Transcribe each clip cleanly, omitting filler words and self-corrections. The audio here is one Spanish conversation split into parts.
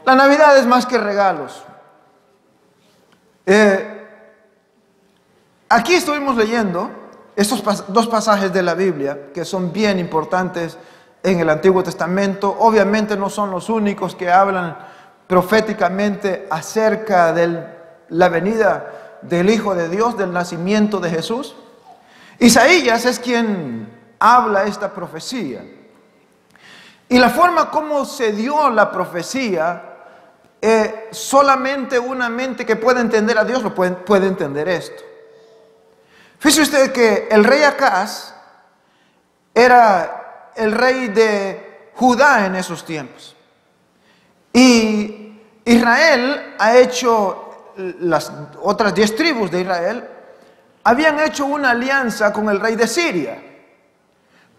La Navidad es más que regalos. Aquí estuvimos leyendo estos dos pasajes de la Biblia que son bien importantes en el Antiguo Testamento. Obviamente no son los únicos que hablan proféticamente acerca de la venida del Hijo de Dios, del nacimiento de Jesús. Isaías es quien habla esta profecía. Y la forma como se dio la profecía, solamente una mente que puede entender a Dios puede entender esto. Fíjese usted que el rey Acaz era el rey de Judá en esos tiempos. Y Israel ha hecho, las otras 10 tribus de Israel, habían hecho una alianza con el rey de Siria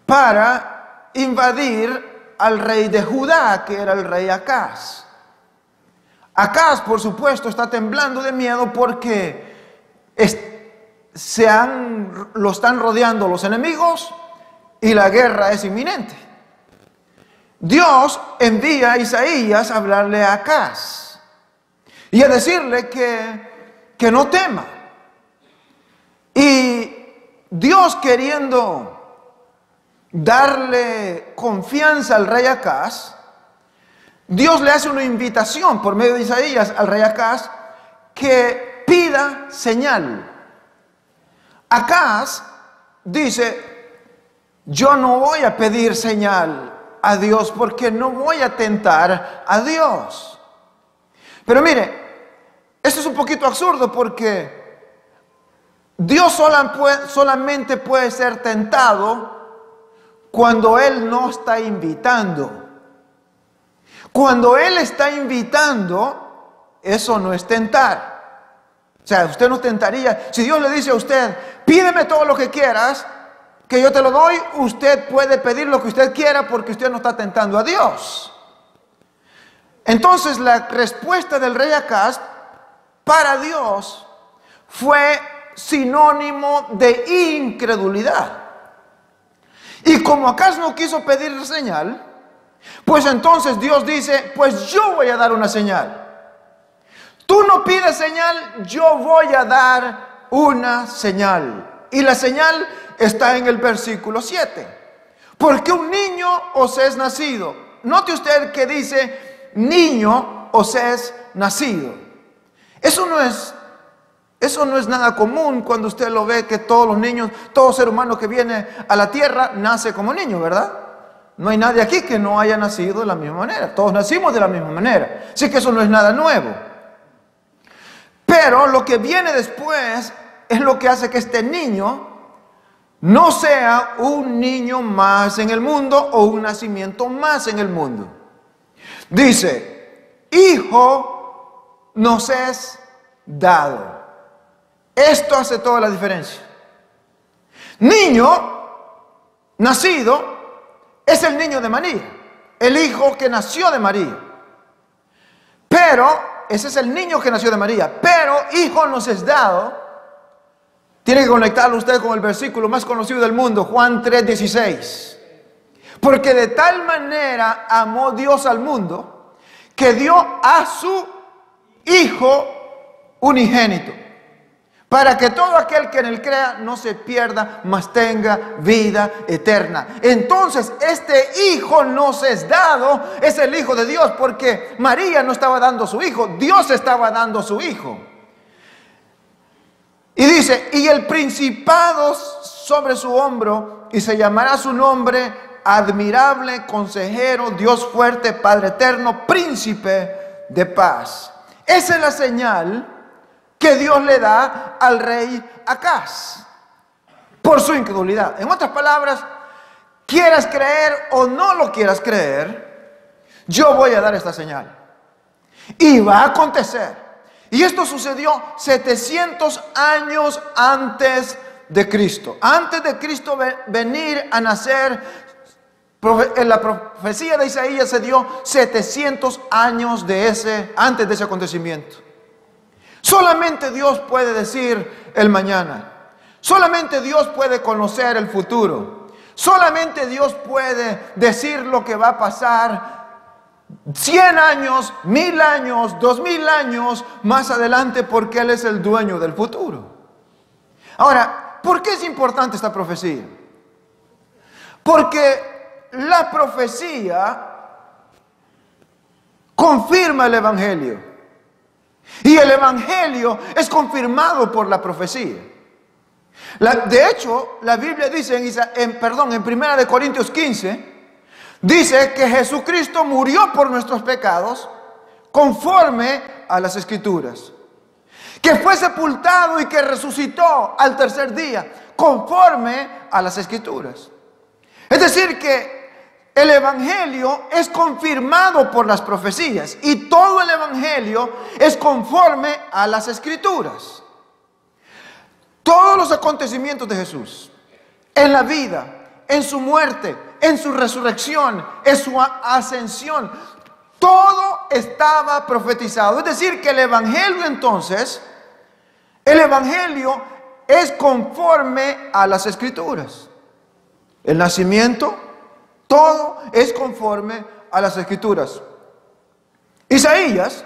para invadir al rey de Judá, que era el rey Acaz. Acaz, por supuesto, está temblando de miedo porque lo están rodeando los enemigos y la guerra es inminente. Dios envía a Isaías a hablarle a Acaz y a decirle que no tema. Y Dios, queriendo darle confianza al rey Acaz, Dios le hace una invitación por medio de Isaías al rey Acaz que pida señal. Acaz dice: yo no voy a pedir señal a Dios porque no voy a tentar a Dios. Pero mire, esto es un poquito absurdo porque Dios solamente puede ser tentado cuando Él no está invitando. Cuando Él está invitando, eso no es tentar. O sea, usted no tentaría. Si Dios le dice a usted: pídeme todo lo que quieras, que yo te lo doy, usted puede pedir lo que usted quiera porque usted no está tentando a Dios. Entonces la respuesta del rey Acaz para Dios fue sinónimo de incredulidad. Y como Acaz no quiso pedir señal, pues entonces Dios dice: pues yo voy a dar una señal. Tú no pides señal, yo voy a dar una señal. Y la señal está en el versículo 7. Porque un niño os es nacido. Note usted que dice: niño os es nacido. Eso no es nada común cuando usted lo ve, que todos los niños, todo ser humano que viene a la tierra nace como niño, ¿verdad? No hay nadie aquí que no haya nacido de la misma manera. Todos nacimos de la misma manera. Así que eso no es nada nuevo. Pero lo que viene después es lo que hace que este niño no sea un niño más en el mundo o un nacimiento más en el mundo. Dice: hijo nos es dado. Esto hace toda la diferencia. Niño nacido es el niño de María, el hijo que nació de María. Pero ese es el niño que nació de María. Pero hijo nos es dado. Tiene que conectarlo usted con el versículo más conocido del mundo, Juan 3:16. Porque de tal manera amó Dios al mundo que dio a su Hijo unigénito, para que todo aquel que en él crea no se pierda, mas tenga vida eterna. Entonces este Hijo nos es dado, es el Hijo de Dios, porque María no estaba dando su Hijo, Dios estaba dando su Hijo. Y dice: y el principado sobre su hombro, y se llamará su nombre admirable, consejero, Dios fuerte, Padre eterno, príncipe de paz. Esa es la señal que Dios le da al rey Acaz por su incredulidad. En otras palabras, quieras creer o no lo quieras creer, yo voy a dar esta señal. Y va a acontecer. Y esto sucedió 700 años antes de Cristo. Antes de Cristo venir a nacer, en la profecía de Isaías se dio 700 años antes de ese acontecimiento. Solamente Dios puede decir el mañana. Solamente Dios puede conocer el futuro. Solamente Dios puede decir lo que va a pasar 100 años, 1000 años, 2000 años más adelante, porque Él es el dueño del futuro. Ahora, ¿por qué es importante esta profecía? Porque la profecía confirma el Evangelio. Y el Evangelio es confirmado por la profecía. De hecho, la Biblia dice en 1 de Corintios 15, dice que Jesucristo murió por nuestros pecados conforme a las Escrituras. Que fue sepultado y que resucitó al tercer día conforme a las Escrituras. Es decir que el Evangelio es confirmado por las profecías y todo el Evangelio es conforme a las Escrituras. Todos los acontecimientos de Jesús, en la vida, en su muerte, en su resurrección, en su ascensión, todo estaba profetizado. Es decir que el Evangelio entonces, el Evangelio es conforme a las Escrituras. El nacimiento, todo es conforme a las Escrituras. Isaías,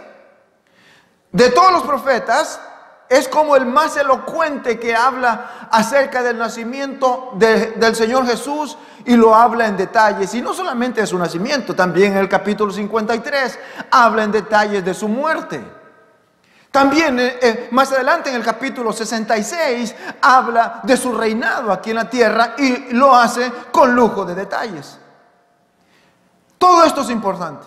de todos los profetas, es como el más elocuente que habla acerca del nacimiento del Señor Jesús y lo habla en detalles. Y no solamente de su nacimiento, también en el capítulo 53 habla en detalles de su muerte. También más adelante en el capítulo 66 habla de su reinado aquí en la tierra y lo hace con lujo de detalles. Todo esto es importante.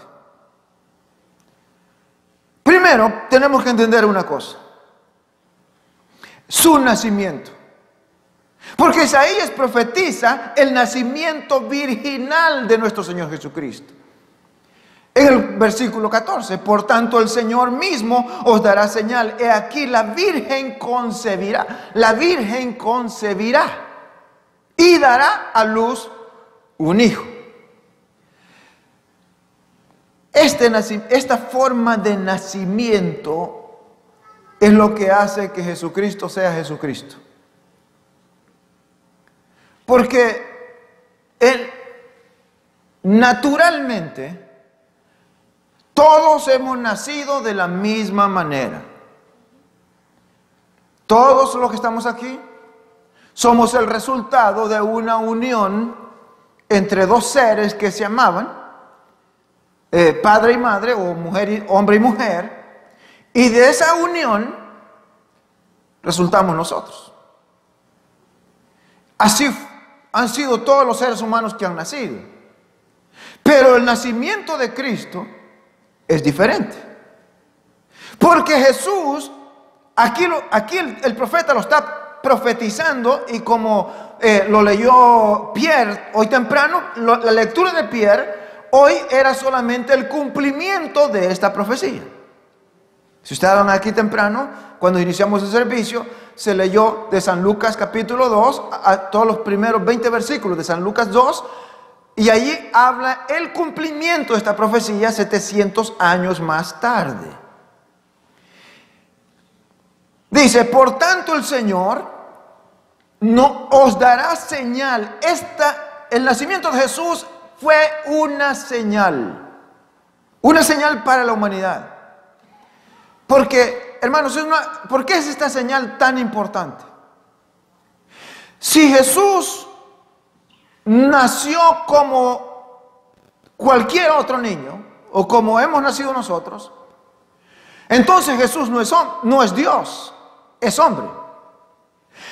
Primero, tenemos que entender una cosa: su nacimiento. Porque Isaías profetiza el nacimiento virginal de nuestro Señor Jesucristo. En el versículo 14, por tanto el Señor mismo os dará señal. He aquí la Virgen concebirá. La Virgen concebirá y dará a luz un hijo. Esta forma de nacimiento es lo que hace que Jesucristo sea Jesucristo. Porque Él, naturalmente, todos hemos nacido de la misma manera. Todos los que estamos aquí somos el resultado de una unión entre dos seres que se amaban, padre y madre, o hombre y mujer, y de esa unión resultamos nosotros. Así han sido todos los seres humanos que han nacido. Pero el nacimiento de Cristo es diferente. Porque Jesús, aquí el profeta lo está profetizando, y como lo leyó Pierre hoy temprano, la lectura de Pierre hoy era solamente el cumplimiento de esta profecía. Si ustedes estaban aquí temprano, cuando iniciamos el servicio, se leyó de San Lucas capítulo 2, a todos los primeros 20 versículos de San Lucas 2, y allí habla el cumplimiento de esta profecía 700 años más tarde. Dice, por tanto el Señor no os dará señal. El nacimiento de Jesús fue una señal para la humanidad. Porque, hermanos, ¿por qué es esta señal tan importante? Si Jesús nació como cualquier otro niño, o como hemos nacido nosotros, entonces Jesús no es Dios, es hombre.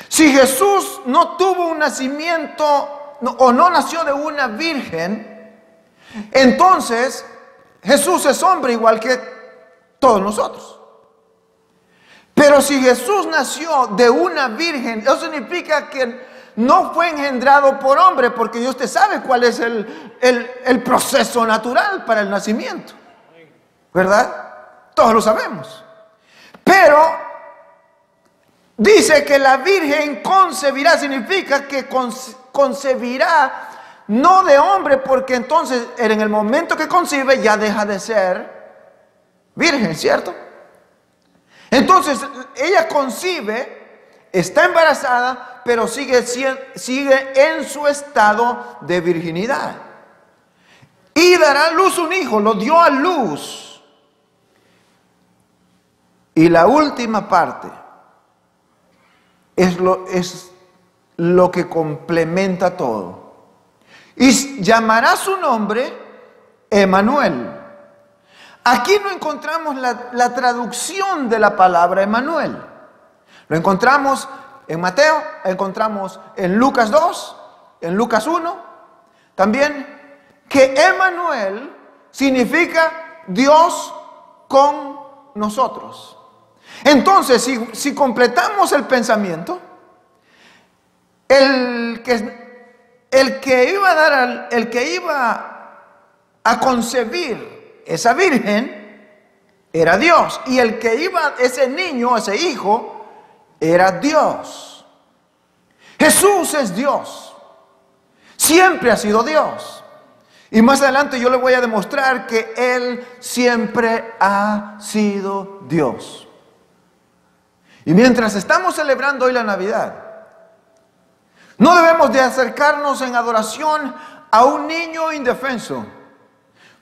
Si Jesús no tuvo un nacimiento o no nació de una virgen, entonces Jesús es hombre igual que todos nosotros. Pero si Jesús nació de una virgen, eso significa que no fue engendrado por hombre, porque usted sabe cuál es el proceso natural para el nacimiento, ¿verdad? Todos lo sabemos. Pero dice que la virgen concebirá, significa que concebirá no de hombre, porque entonces en el momento que concibe ya deja de ser virgen, ¿cierto? Entonces ella concibe, está embarazada, pero sigue en su estado de virginidad. y dará a luz un hijo. Lo dio a luz. Y la última parte es lo que complementa todo. Y llamará su nombre Emmanuel. Aquí no encontramos la traducción de la palabra Emmanuel. Lo encontramos en Mateo, encontramos en Lucas 2, en Lucas 1. También que Emmanuel significa Dios con nosotros. Entonces, si completamos el pensamiento, el que iba a concebir esa virgen era Dios, y ese niño, ese hijo, era Dios. Jesús es Dios, siempre ha sido Dios, y más adelante yo le voy a demostrar que Él siempre ha sido Dios. Y mientras estamos celebrando hoy la Navidad, no debemos de acercarnos en adoración a un niño indefenso,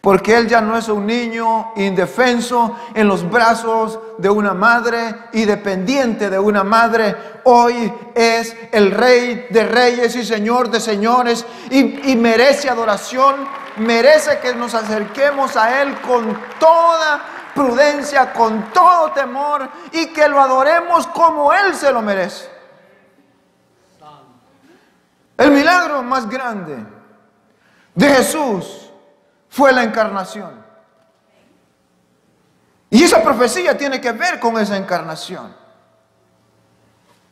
porque él ya no es un niño indefenso en los brazos de una madre y dependiente de una madre. Hoy es el Rey de Reyes y Señor de Señores, y merece adoración, merece que nos acerquemos a Él con toda prudencia, con todo temor, y que lo adoremos como Él se lo merece. El milagro más grande de Jesús fue la encarnación. Y esa profecía tiene que ver con esa encarnación.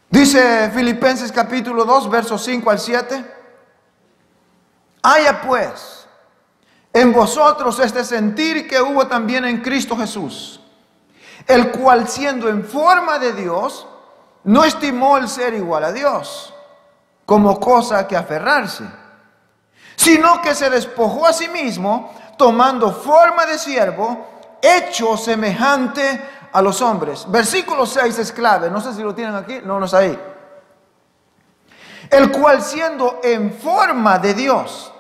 Dice Filipenses capítulo 2, versos 5 al 7. Haya pues en vosotros este sentir que hubo también en Cristo Jesús, el cual siendo en forma de Dios, no estimó el ser igual a Dios como cosa que aferrarse, sino que se despojó a sí mismo, tomando forma de siervo, hecho semejante a los hombres. Versículo 6 es clave, no sé si lo tienen aquí, no es ahí. El cual siendo en forma de Dios,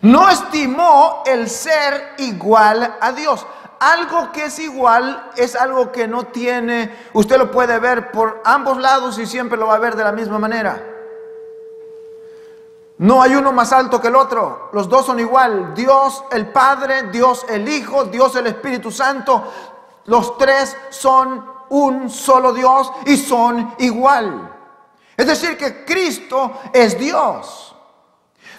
no estimó el ser igual a Dios. Algo que es igual es algo que no tiene, usted lo puede ver por ambos lados y siempre lo va a ver de la misma manera. No hay uno más alto que el otro, los dos son igual. Dios el Padre, Dios el Hijo, Dios el Espíritu Santo, los tres son un solo Dios y son igual. Es decir, que Cristo es Dios.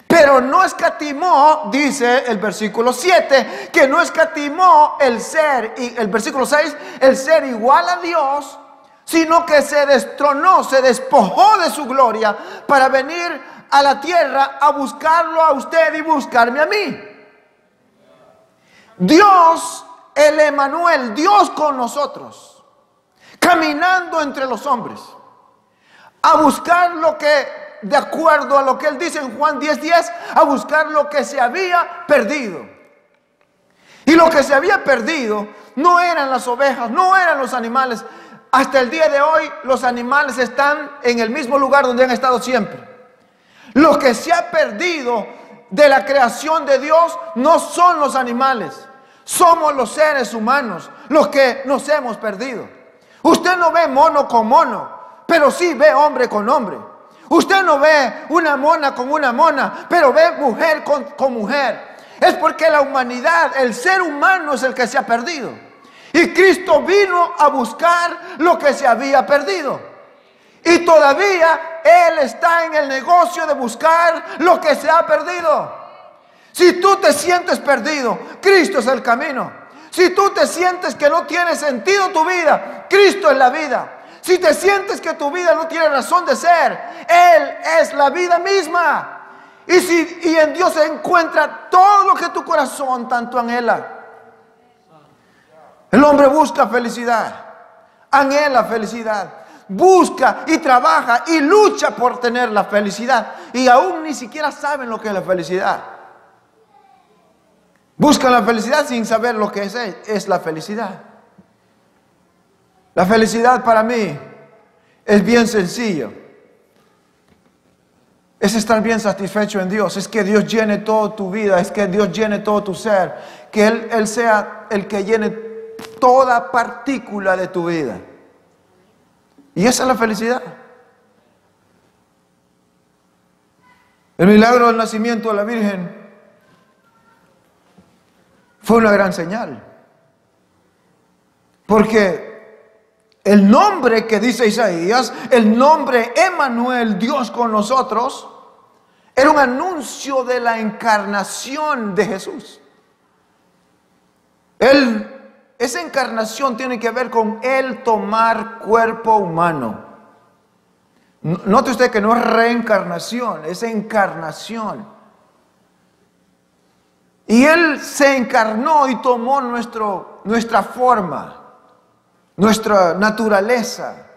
Pero no escatimó, dice el versículo 7, que no escatimó el ser, y el versículo 6, el ser igual a Dios, sino que se destronó, se despojó de su gloria para venir a la tierra a buscarlo a usted y buscarme a mí. Dios, el Emmanuel, Dios con nosotros, caminando entre los hombres, a buscar lo que, de acuerdo a lo que Él dice en Juan 10:10, a buscar lo que se había perdido. Y lo que se había perdido no eran las ovejas, no eran los animales. Hasta el día de hoy los animales están en el mismo lugar donde han estado siempre. Lo que se ha perdido de la creación de Dios no son los animales, somos los seres humanos los que nos hemos perdido. Usted no ve mono con mono, pero sí ve hombre con hombre. Usted no ve una mona con una mona, pero ve mujer con mujer. Es porque la humanidad, el ser humano es el que se ha perdido. Y Cristo vino a buscar lo que se había perdido. Y todavía Él está en el negocio de buscar lo que se ha perdido. Si tú te sientes perdido, Cristo es el camino. Si tú te sientes que no tiene sentido tu vida, Cristo es la vida. Si te sientes que tu vida no tiene razón de ser, Él es la vida misma. Y en Dios se encuentra todo lo que tu corazón tanto anhela. El hombre busca felicidad, anhela felicidad, busca y trabaja y lucha por tener la felicidad. Y aún ni siquiera saben lo que es la felicidad. Buscan la felicidad sin saber lo que es la felicidad. La felicidad para mí es bien sencillo. es estar bien satisfecho en Dios, es que Dios llene toda tu vida, es que Dios llene todo tu ser, que Él sea el que llene toda partícula de tu vida. Y esa es la felicidad. El milagro del nacimiento de la Virgen fue una gran señal. Porque el nombre que dice Isaías, el nombre Emmanuel, Dios con nosotros, era un anuncio de la encarnación de Jesús. Esa encarnación tiene que ver con Él tomar cuerpo humano. Note usted que no es reencarnación, es encarnación. Y Él se encarnó y tomó nuestra forma, nuestra naturaleza.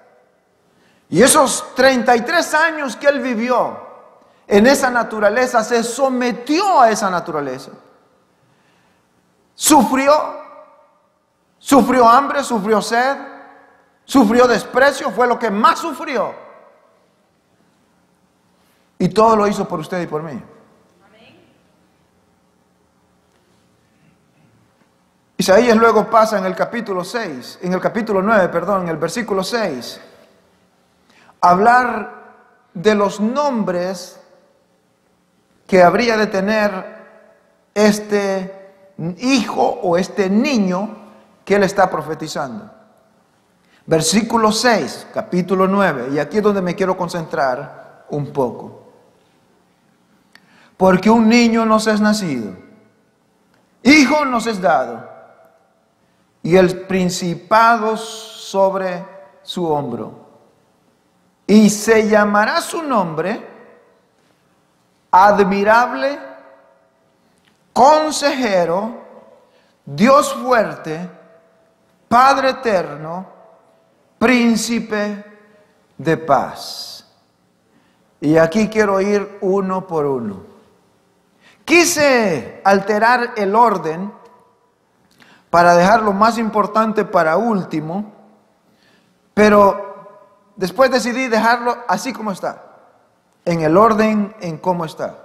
Y esos 33 años que Él vivió en esa naturaleza, se sometió a esa naturaleza. Sufrió hambre, sufrió sed, sufrió desprecio, fue lo que más sufrió. Y todo lo hizo por usted y por mí. Isaías luego pasa en el capítulo 9, en el versículo 6, a hablar de los nombres que habría de tener este hijo o este niño que él está profetizando. Versículo 6, capítulo 9, y aquí es donde me quiero concentrar un poco. Porque un niño nos es nacido, hijo nos es dado, y el principado sobre su hombro. Y se llamará su nombre Admirable, Consejero, Dios fuerte, Padre eterno, Príncipe de paz. Y aquí quiero ir uno por uno. Quise alterar el orden para dejar lo más importante para último, pero después decidí dejarlo así como está, en el orden en cómo está.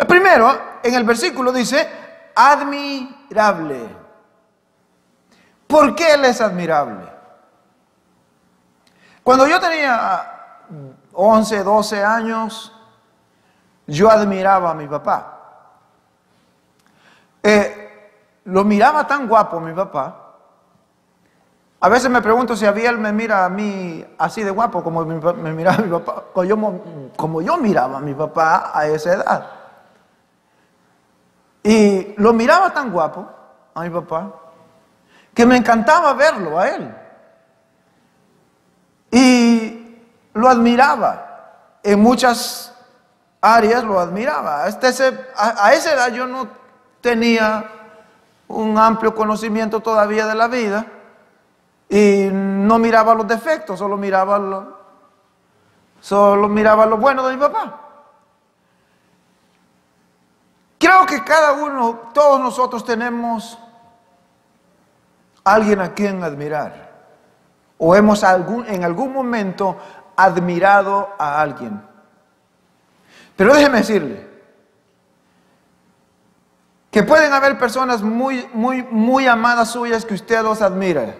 Primero, en el versículo dice, admirable. ¿Por qué Él es admirable? Cuando yo tenía 11, 12 años, yo admiraba a mi papá. Lo miraba tan guapo mi papá. A veces me pregunto si él me mira a mí así de guapo como me miraba mi papá, como yo miraba a mi papá a esa edad. Y lo miraba tan guapo a mi papá que me encantaba verlo a él. Y lo admiraba. En muchas áreas lo admiraba. A esa edad yo no tenía un amplio conocimiento todavía de la vida y no miraba los defectos, solo miraba lo bueno de mi papá. Creo que todos nosotros tenemos alguien a quien admirar, o hemos en algún momento admirado a alguien. Pero déjeme decirle que pueden haber personas muy amadas suyas que usted los admira,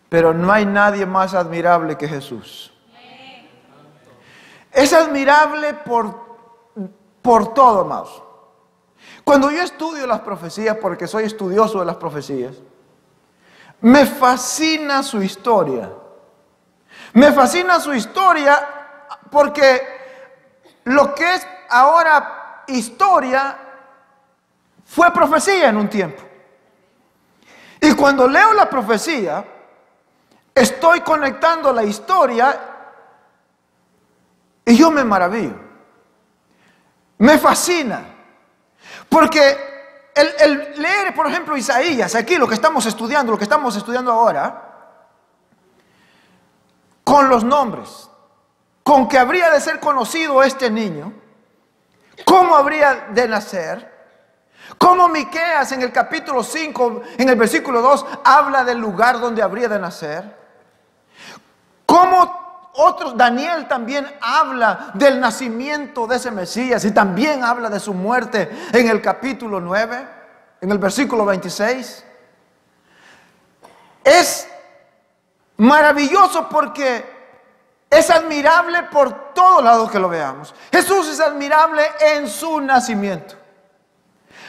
pero no hay nadie más admirable que Jesús. Es admirable por todo más. Cuando yo estudio las profecías, porque soy estudioso de las profecías, me fascina su historia. Me fascina su historia porque lo que es ahora historia fue profecía en un tiempo. Y cuando leo la profecía, estoy conectando la historia y yo me maravillo. Me fascina. Porque el leer, por ejemplo, Isaías, aquí lo que estamos estudiando ahora, con los nombres, con que habría de ser conocido este niño, cómo habría de nacer, cómo Miqueas en el capítulo 5, en el versículo 2, habla del lugar donde habría de nacer, cómo otros, Daniel también habla del nacimiento de ese Mesías y también habla de su muerte en el capítulo 9, en el versículo 26. Es maravilloso porque es admirable por todos lados que lo veamos. Jesús es admirable en su nacimiento.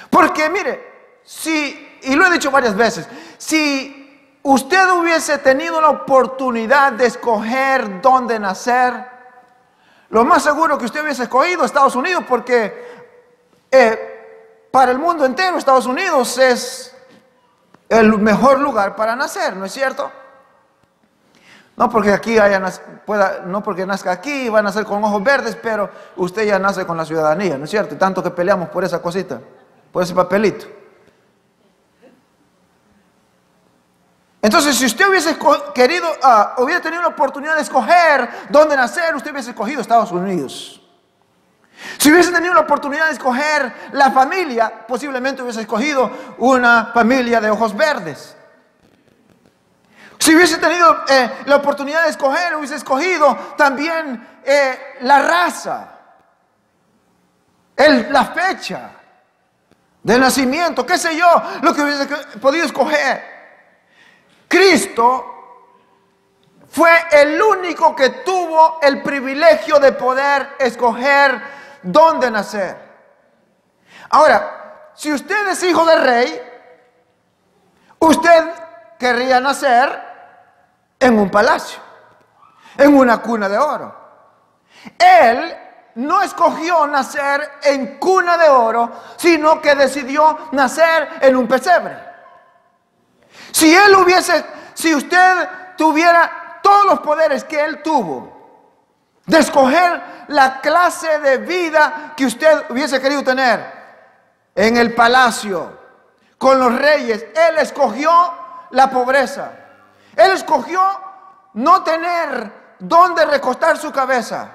Porque mire, y lo he dicho varias veces, si usted hubiese tenido la oportunidad de escoger dónde nacer, lo más seguro que usted hubiese escogido Estados Unidos, porque para el mundo entero Estados Unidos es el mejor lugar para nacer, ¿no es cierto? No porque aquí no porque nazca aquí va a nacer con ojos verdes, pero usted ya nace con la ciudadanía, ¿no es cierto? Y tanto que peleamos por esa cosita, por ese papelito. Entonces, si usted hubiese hubiera tenido la oportunidad de escoger dónde nacer, usted hubiese escogido Estados Unidos. Si hubiese tenido la oportunidad de escoger la familia, posiblemente hubiese escogido una familia de ojos verdes. Si hubiese tenido la oportunidad de escoger, hubiese escogido también la raza, la fecha de nacimiento, qué sé yo, lo que hubiese podido escoger. Cristo fue el único que tuvo el privilegio de poder escoger dónde nacer. Ahora, si usted es hijo del rey, usted querría nacer en un palacio, en una cuna de oro. Él no escogió nacer en cuna de oro, sino que decidió nacer en un pesebre. Si usted tuviera todos los poderes que él tuvo, de escoger la clase de vida que usted hubiese querido tener en el palacio, con los reyes, él escogió la pobreza. Él escogió no tener dónde recostar su cabeza,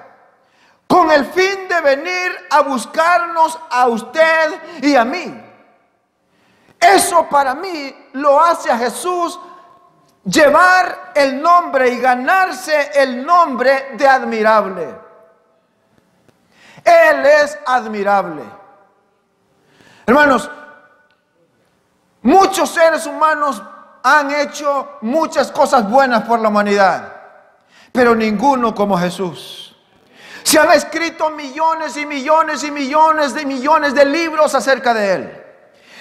con el fin de venir a buscarnos a usted y a mí. Eso para mí lo hace a Jesús llevar el nombre y ganarse el nombre de admirable. Él es admirable. Hermanos, muchos seres humanos han hecho muchas cosas buenas por la humanidad, pero ninguno como Jesús. Se han escrito millones y millones y millones de libros acerca de Él.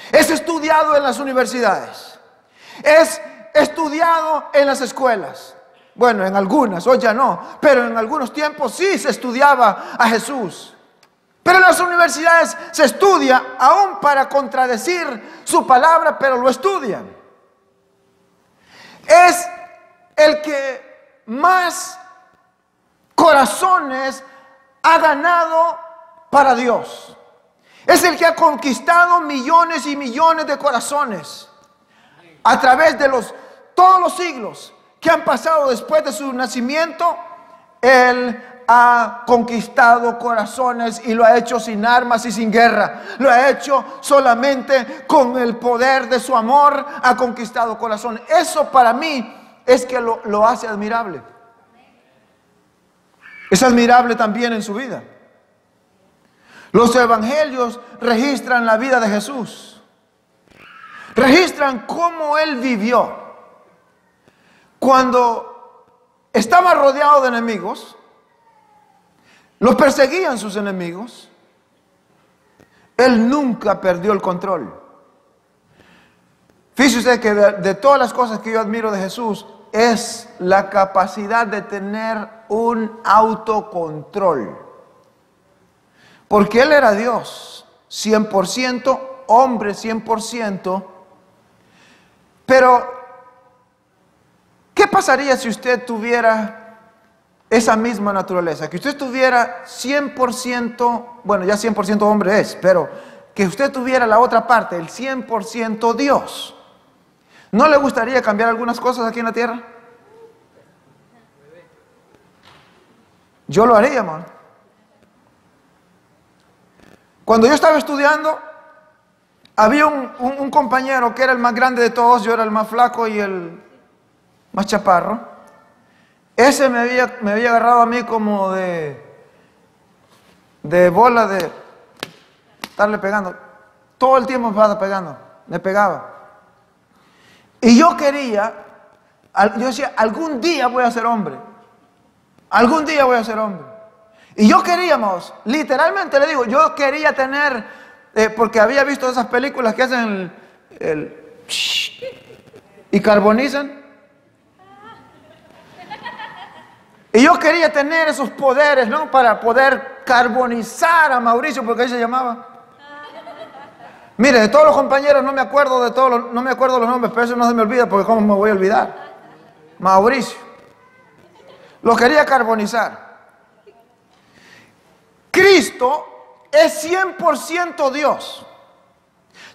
Es estudiado en las universidades. Es estudiado en las escuelas. Bueno, en algunas, hoy ya no, pero en algunos tiempos sí se estudiaba a Jesús. Pero en las universidades se estudia aún para contradecir su palabra, pero lo estudian. Es el que más corazones ha ganado para Dios. Es el que ha conquistado millones y millones de corazones a través de todos los siglos que han pasado después de su nacimiento. Él ha conquistado corazones y lo ha hecho sin armas y sin guerra. Lo ha hecho solamente con el poder de su amor. Ha conquistado corazones. Eso para mí es que lo hace admirable. Es admirable también en su vida. Los evangelios registran la vida de Jesús. Registran cómo Él vivió. Cuando estaba rodeado de enemigos, los perseguían sus enemigos, Él nunca perdió el control. Fíjese usted que de todas las cosas que yo admiro de Jesús, es la capacidad de tener un autocontrol. Porque Él era Dios, 100%, hombre 100%. Pero, ¿qué pasaría si usted tuviera esa misma naturaleza? Que usted tuviera 100%, bueno, ya 100% hombre es, pero que usted tuviera la otra parte, el 100% Dios. ¿No le gustaría cambiar algunas cosas aquí en la tierra? Yo lo haría, hermano. Cuando yo estaba estudiando, había un compañero que era el más grande de todos. Yo era el más flaco y el más chaparro. Ese me había agarrado a mí como de bola de estarle pegando. Todo el tiempo me estaba pegando, me pegaba. Y yo decía, algún día voy a ser hombre. Algún día voy a ser hombre. Y yo queríamos, literalmente le digo, yo quería tener, porque había visto esas películas que hacen y carbonizan. Y yo quería tener esos poderes, ¿no? Para poder carbonizar a Mauricio, porque ahí se llamaba. Mire, de todos los compañeros no me acuerdo no me acuerdo los nombres, pero eso no se me olvida, porque ¿cómo me voy a olvidar? Mauricio. Lo quería carbonizar. Cristo es 100% Dios.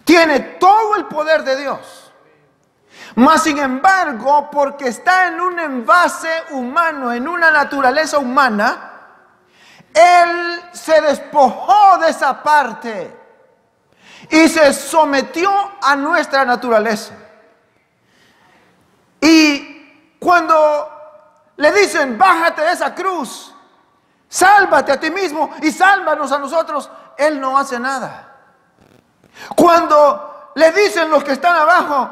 Tiene todo el poder de Dios. Mas sin embargo, porque está en un envase humano, en una naturaleza humana, Él se despojó de esa parte y se sometió a nuestra naturaleza. Y cuando le dicen, bájate de esa cruz, sálvate a ti mismo y sálvanos a nosotros, Él no hace nada. Cuando le dicen los que están abajo,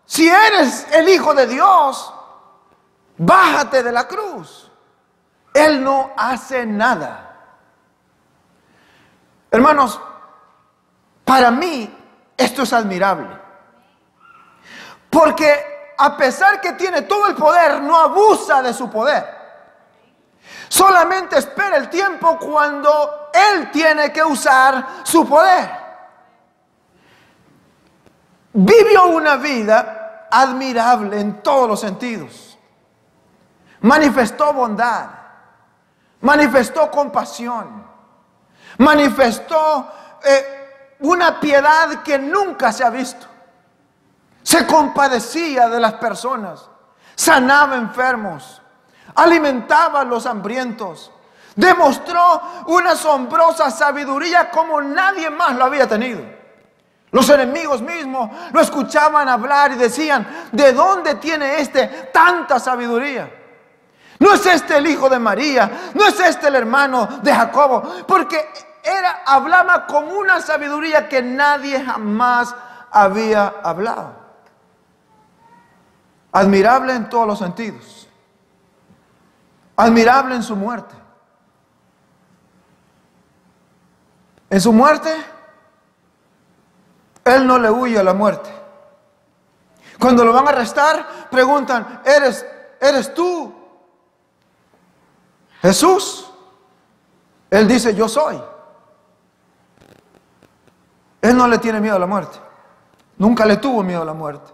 si eres el Hijo de Dios, bájate de la cruz, Él no hace nada. Hermanos, para mí esto es admirable, porque a pesar que tiene todo el poder, no abusa de su poder. Solamente espera el tiempo cuando Él tiene que usar su poder. Vivió una vida admirable en todos los sentidos. Manifestó bondad, manifestó compasión, manifestó una piedad que nunca se ha visto. Se compadecía de las personas, sanaba enfermos, alimentaba a los hambrientos, demostró una asombrosa sabiduría como nadie más lo había tenido. Los enemigos mismos lo escuchaban hablar y decían, ¿de dónde tiene tanta sabiduría? ¿No es este el hijo de María? ¿No es este el hermano de Jacobo? Porque hablaba con una sabiduría que nadie jamás había hablado. Admirable en todos los sentidos. Admirable en su muerte. En su muerte, Él no le huye a la muerte. Cuando lo van a arrestar, preguntan, ¿eres tú Jesús? Él dice, yo soy. Él no le tiene miedo a la muerte. Nunca le tuvo miedo a la muerte.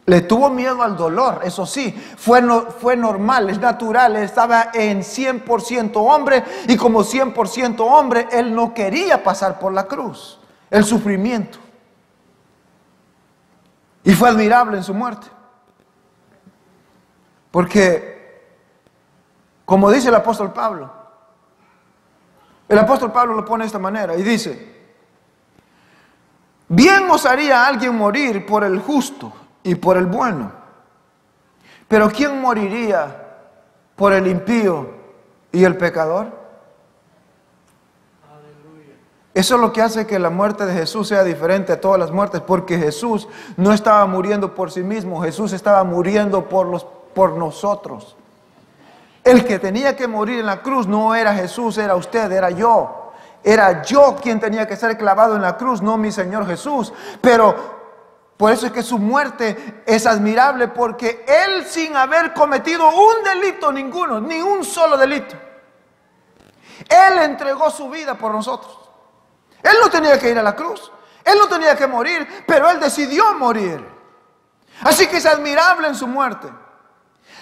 Le tuvo miedo al dolor, eso sí, fue normal, es natural. Él estaba en 100% hombre y como 100% hombre, Él no quería pasar por la cruz, el sufrimiento. Y fue admirable en su muerte. Porque, como dice el apóstol Pablo lo pone de esta manera y dice, bien os haría alguien morir por el justo y por el bueno, pero ¿quién moriría por el impío y el pecador? Eso es lo que hace que la muerte de Jesús sea diferente a todas las muertes, porque Jesús no estaba muriendo por sí mismo, Jesús estaba muriendo por nosotros. El que tenía que morir en la cruz no era Jesús, era usted, era yo. Era yo quien tenía que ser clavado en la cruz, no mi Señor Jesús. Pero por eso es que su muerte es admirable, porque Él, sin haber cometido un delito ninguno, ni un solo delito, Él entregó su vida por nosotros. Él no tenía que ir a la cruz, Él no tenía que morir, pero Él decidió morir. Así que es admirable en su muerte.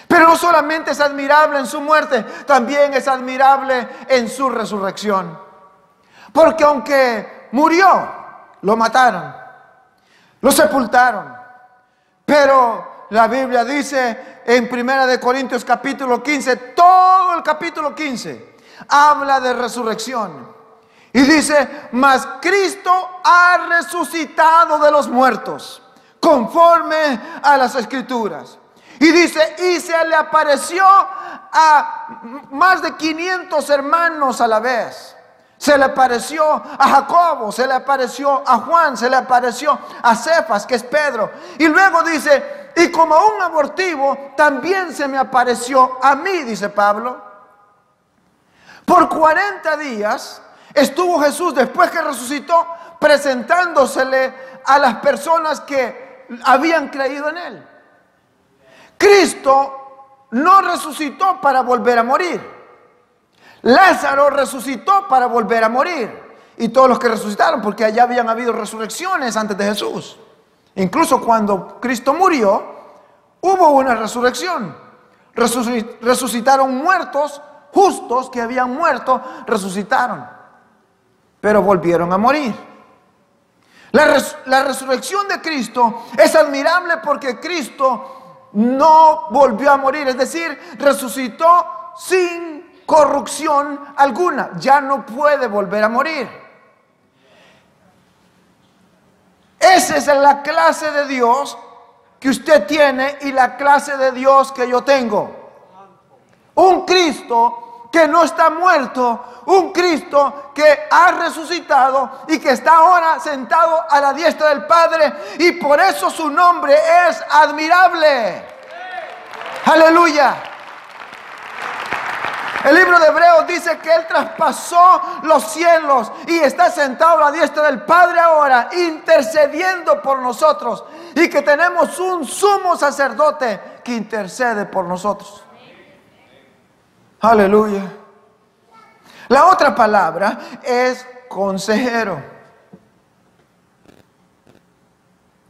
Pero no solamente es admirable en su muerte, también es admirable en su resurrección. Porque aunque murió, lo mataron, lo sepultaron. Pero la Biblia dice en 1 Corintios capítulo 15, todo el capítulo 15, habla de resurrección. Y dice, mas Cristo ha resucitado de los muertos, conforme a las Escrituras. Y dice, y se le apareció a más de 500 hermanos a la vez. Se le apareció a Jacobo, se le apareció a Juan, se le apareció a Cefas, que es Pedro. Y luego dice, y como un abortivo, también se me apareció a mí, dice Pablo. Por 40 días estuvo Jesús, después que resucitó, presentándosele a las personas que habían creído en él. Cristo no resucitó para volver a morir. Lázaro resucitó para volver a morir. Y todos los que resucitaron, porque allá habían habido resurrecciones antes de Jesús. Incluso cuando Cristo murió, hubo una resurrección. Resucitaron muertos, justos que habían muerto, resucitaron. Pero volvieron a morir. La resurrección de Cristo es admirable porque Cristo no volvió a morir, es decir, resucitó sin corrupción alguna, ya no puede volver a morir. Esa es la clase de Dios que usted tiene y la clase de Dios que yo tengo. Un Cristo que no está muerto, un Cristo que ha resucitado y que está ahora sentado a la diestra del Padre, y por eso su nombre es admirable. Aleluya. El libro de Hebreos dice que Él traspasó los cielos y está sentado a la diestra del Padre ahora, intercediendo por nosotros, y que tenemos un sumo sacerdote que intercede por nosotros. Aleluya. La otra palabra es consejero.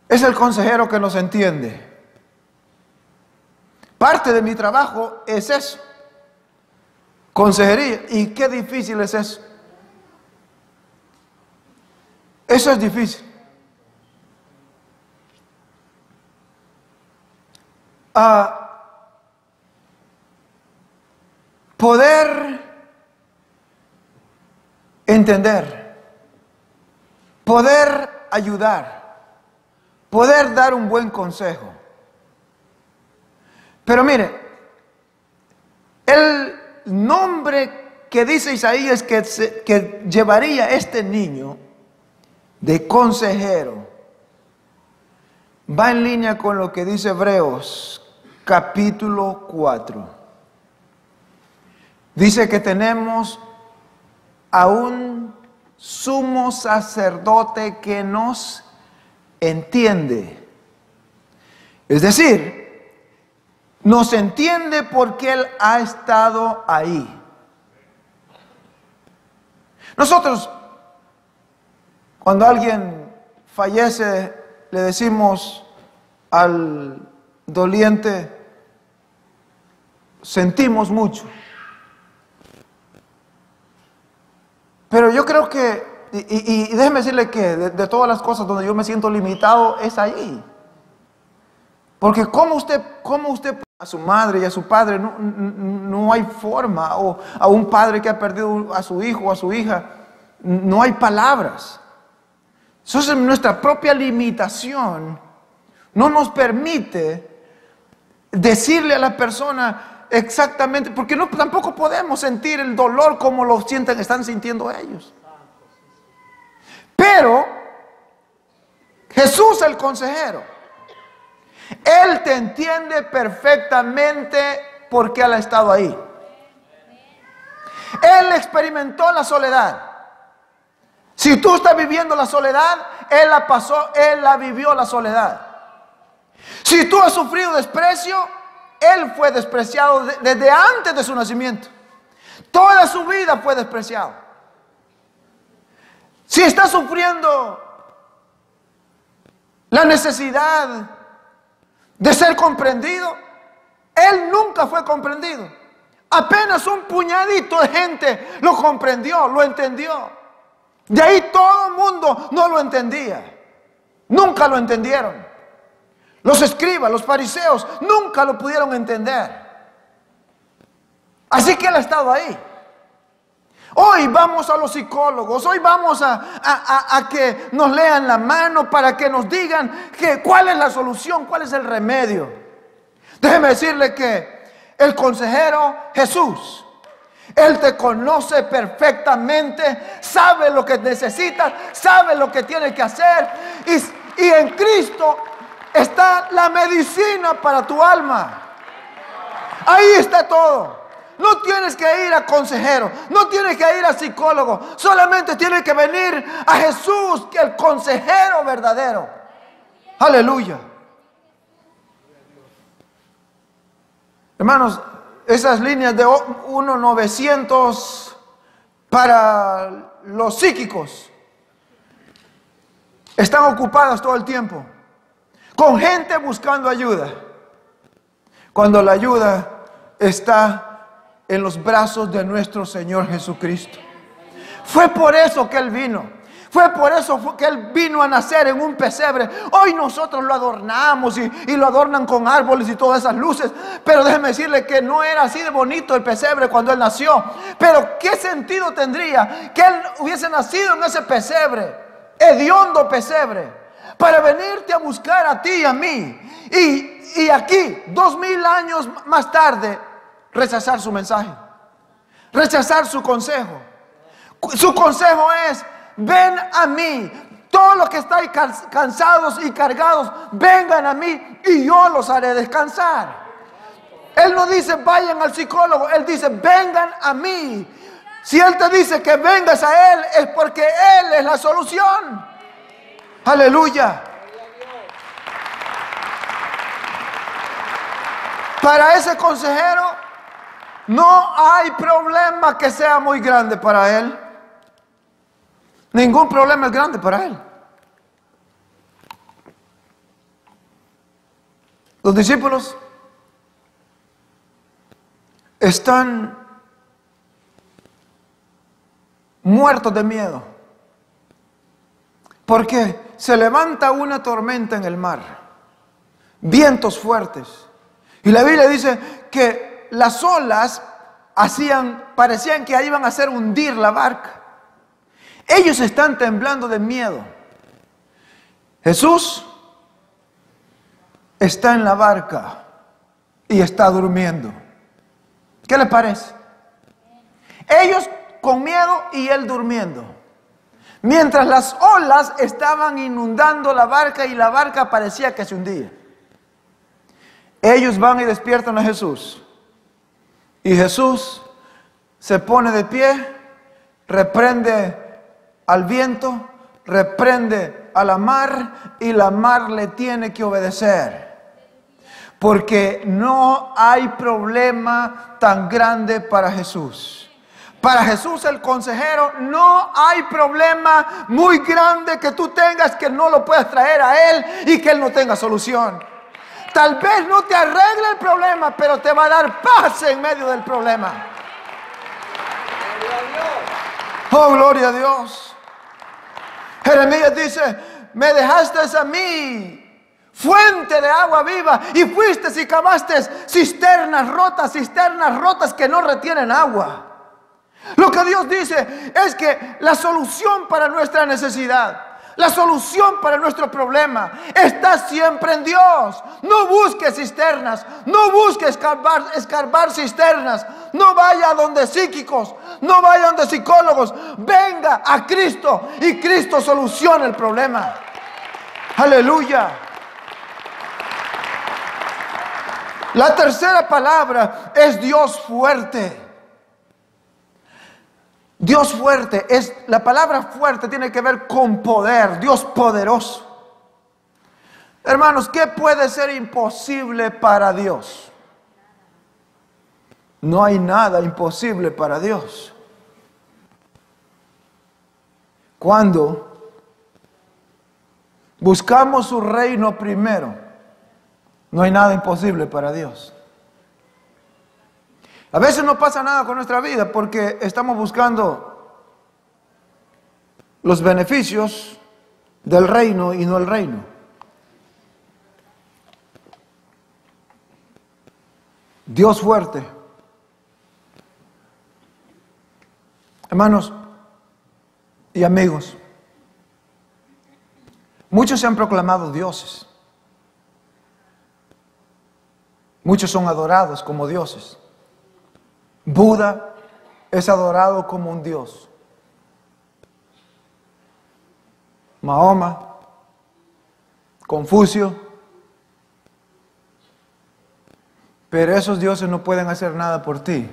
Es el consejero que nos entiende. Parte de mi trabajo es eso. Consejería. Y qué difícil es eso. Eso es difícil. Poder entender, poder ayudar, poder dar un buen consejo. Pero mire, el nombre que dice Isaías que llevaría este niño de consejero va en línea con lo que dice Hebreos capítulo 4. Dice que tenemos a un sumo sacerdote que nos entiende. Es decir, nos entiende porque Él ha estado ahí. Nosotros, cuando alguien fallece, le decimos al doliente, sentimos mucho. Pero yo creo que, y déjeme decirle que de todas las cosas donde yo me siento limitado es ahí. Porque ¿cómo usted a su madre y a su padre no hay forma? O a un padre que ha perdido a su hijo o a su hija, no hay palabras. Eso es nuestra propia limitación. No nos permite decirle a la persona exactamente, porque tampoco podemos sentir el dolor como lo están sintiendo ellos. Pero Jesús, el consejero, Él te entiende perfectamente porque Él ha estado ahí. Él experimentó la soledad. Si tú estás viviendo la soledad, Él la pasó, Él la vivió la soledad. Si tú has sufrido desprecio, Él fue despreciado desde antes de su nacimiento. Toda su vida fue despreciado. Si está sufriendo la necesidad de ser comprendido, Él nunca fue comprendido. Apenas un puñadito de gente lo comprendió, lo entendió. De ahí todo el mundo no lo entendía. Nunca lo entendieron. Los escribas, los fariseos, nunca lo pudieron entender. Así que Él ha estado ahí. Hoy vamos a los psicólogos, hoy vamos a que nos lean la mano para que nos digan cuál es la solución, cuál es el remedio. Déjeme decirle que el consejero Jesús, Él te conoce perfectamente, sabe lo que necesitas, sabe lo que tienes que hacer. Y en Cristo está la medicina para tu alma. Ahí está todo. No tienes que ir a consejero, no tienes que ir a psicólogo, solamente tienes que venir a Jesús, que es el consejero verdadero. Aleluya. Hermanos, esas líneas de 1-900 para los psíquicos están ocupadas todo el tiempo, con gente buscando ayuda, cuando la ayuda está en los brazos de nuestro Señor Jesucristo. Fue por eso que Él vino. Fue por eso que Él vino a nacer en un pesebre. Hoy nosotros lo adornamos y lo adornan con árboles y todas esas luces. Pero déjeme decirle que no era así de bonito el pesebre cuando Él nació. Pero ¿qué sentido tendría que Él hubiese nacido en ese pesebre, hediondo pesebre, para venirte a buscar a ti y a mí? Y aquí, 2000 años más tarde, rechazar su mensaje, rechazar su consejo. Su consejo es: ven a mí, todos los que estáis cansados y cargados, vengan a mí y yo los haré descansar. Él no dice vayan al psicólogo, Él dice vengan a mí. Si Él te dice que vengas a Él, es porque Él es la solución. Aleluya. Para ese consejero no hay problema que sea muy grande para él. Ningún problema es grande para él. Los discípulos están muertos de miedo, porque se levanta una tormenta en el mar, vientos fuertes, y la Biblia dice que las olas parecían que iban a hacer hundir la barca. Ellos están temblando de miedo. Jesús está en la barca y está durmiendo. ¿Qué le parece? Ellos con miedo y Él durmiendo. Mientras las olas estaban inundando la barca y la barca parecía que se hundía. Ellos van y despiertan a Jesús. Y Jesús se pone de pie, reprende al viento, reprende a la mar, y la mar le tiene que obedecer. Porque no hay problema tan grande para Jesús. Para Jesús, el consejero, no hay problema muy grande que tú tengas que no lo puedas traer a Él y que Él no tenga solución. Tal vez no te arregle el problema, pero te va a dar paz en medio del problema. Oh, gloria a Dios. Jeremías dice: me dejaste a mí, fuente de agua viva, y fuiste y cavaste cisternas rotas que no retienen agua. Lo que Dios dice es que la solución para nuestra necesidad, la solución para nuestro problema está siempre en Dios. No busques cisternas, no busques escarbar cisternas, no vaya a donde psíquicos, no vaya a donde psicólogos, venga a Cristo y Cristo soluciona el problema. Aleluya. La tercera palabra es Dios fuerte. Dios fuerte, la palabra fuerte tiene que ver con poder, Dios poderoso. Hermanos, ¿qué puede ser imposible para Dios? No hay nada imposible para Dios. Cuando buscamos su reino primero, no hay nada imposible para Dios. A veces no pasa nada con nuestra vida porque estamos buscando los beneficios del reino y no el reino. Dios fuerte. Hermanos y amigos, muchos se han proclamado dioses. Muchos son adorados como dioses. Buda es adorado como un dios. Mahoma, Confucio. Pero esos dioses no pueden hacer nada por ti,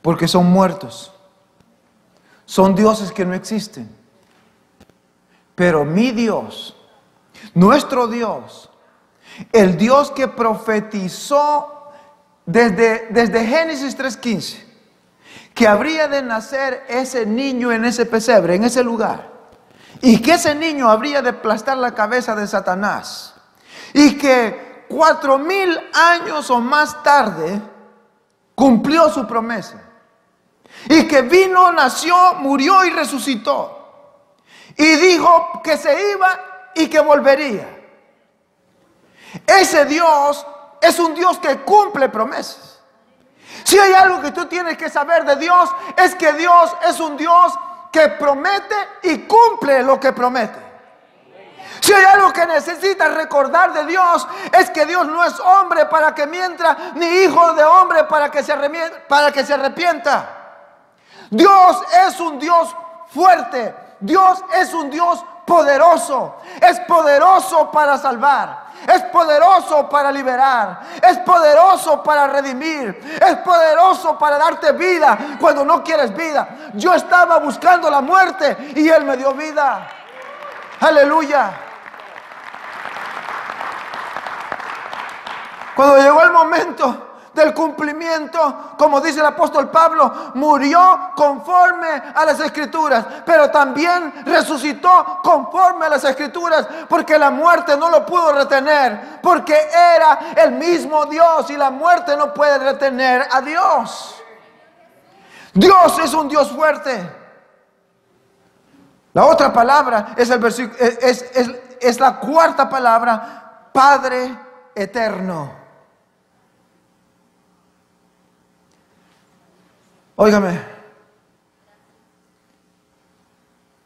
porque son muertos. Son dioses que no existen. Pero mi Dios, nuestro Dios, el Dios que profetizó desde Génesis 3:15, que habría de nacer ese niño en ese pesebre, en ese lugar, y que ese niño habría de aplastar la cabeza de Satanás, y que 4000 años o más tarde cumplió su promesa, y que vino, nació, murió y resucitó, y dijo que se iba y que volvería. Ese Dios es un Dios que cumple promesas. Si hay algo que tú tienes que saber de Dios, es que Dios es un Dios que promete y cumple lo que promete. Si hay algo que necesitas recordar de Dios, es que Dios no es hombre para que mienta, ni hijo de hombre para que se arrepienta. Dios es un Dios fuerte. Dios es un Dios poderoso. Es poderoso para salvar. Es poderoso para liberar. Es poderoso para redimir. Es poderoso para darte vida cuando no quieres vida. Yo estaba buscando la muerte y Él me dio vida. Aleluya. Cuando llegó el momento del cumplimiento, como dice el apóstol Pablo, murió conforme a las Escrituras, pero también resucitó conforme a las Escrituras, porque la muerte no lo pudo retener, porque era el mismo Dios y la muerte no puede retener a Dios. Dios es un Dios fuerte. La otra palabra es el versículo, es la cuarta palabra, Padre eterno. Óigame,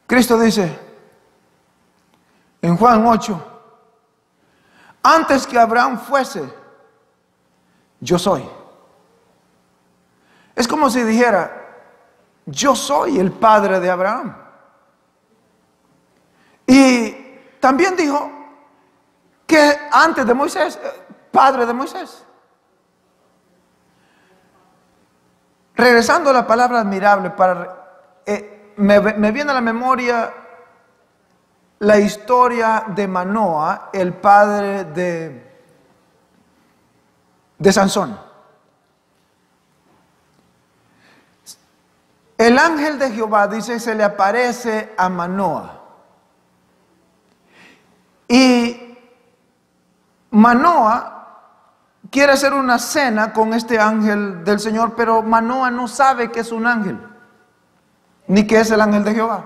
Cristo dice en Juan 8, antes que Abraham fuese, yo soy. Es como si dijera, yo soy el padre de Abraham. Y también dijo que antes de Moisés, padre de Moisés. Regresando a la palabra admirable, me viene a la memoria la historia de Manoa, el padre de Sansón. El ángel de Jehová, dice, se le aparece a Manoa. Y Manoa quiere hacer una cena con este ángel del Señor, pero Manoa no sabe que es un ángel, ni que es el ángel de Jehová.